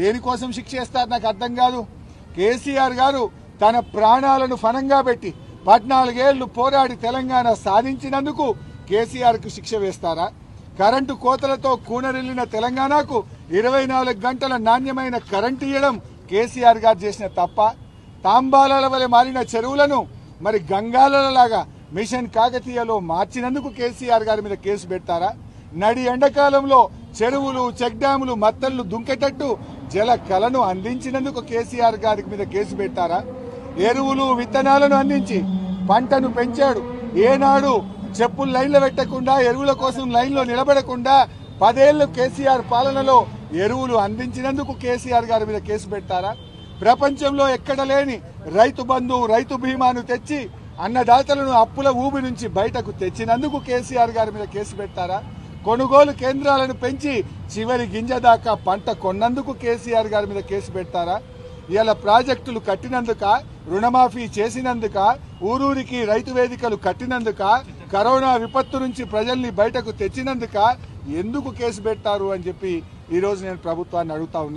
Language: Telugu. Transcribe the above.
దేనికోసం శిక్ష చేస్తారు నాకు అర్థం కాదు. కేసీఆర్ గారు తన ప్రాణాలను ఫనంగా పెట్టి 14 ఏళ్లు పోరాడి తెలంగాణ సాధించినందుకు కేసీఆర్ కు శిక్ష వేస్తారా? కరెంటు కోతలతో కూనరిల్లిన తెలంగాణకు 24 గంటల నాణ్యమైన కరెంటు ఇవ్వడం కేసీఆర్ గారు చేసిన తప్ప? తాంబాలాల వలె మారిన చెరువులను మరి గంగాలలాగా మిషన్ కాకతీయలో మార్చినందుకు కేసీఆర్ గారి మీద కేసు పెడతారా? నడి ఎండాకాలంలో చెరువులు చెక్ డ్యాములు మత్తళ్లు దుంకేటట్టు జల కళను అందించినందుకు కేసీఆర్ గారి మీద కేసు పెట్టారా? ఎరువులు విత్తనాలను అందించి పంటను పెంచాడు. ఏనాడు చెప్పులు లైన్లో పెట్టకుండా ఎరువుల కోసం లైన్లో నిలబడకుండా 10 ఏళ్లు కేసీఆర్ పాలనలో ఎరువులు అందించినందుకు కేసీఆర్ గారి మీద కేసు పెట్టారా? ప్రపంచంలో ఎక్కడ లేని రైతు బంధు రైతు బీమాను తెచ్చి అన్నదాతలను అప్పుల ఊబి నుంచి బయటకు తెచ్చినందుకు కేసీఆర్ గారి మీద కేసు పెట్టారా? కొనుగోలు కేంద్రాలను పెంచి చివరి గింజ దాకా పంట కొన్నందుకు కేసీఆర్ గారి మీద కేసు పెడతారా? ఇలా ప్రాజెక్టులు కట్టినందుక, రుణమాఫీ చేసినందుక, ఊరూరికి రైతు వేదికలు కట్టినందుక, కరోనా విపత్తు నుంచి ప్రజల్ని బయటకు తెచ్చినందుక ఎందుకు కేసు పెట్టారు అని చెప్పి ఈరోజు నేను ప్రభుత్వాన్ని అడుగుతా ఉన్నా.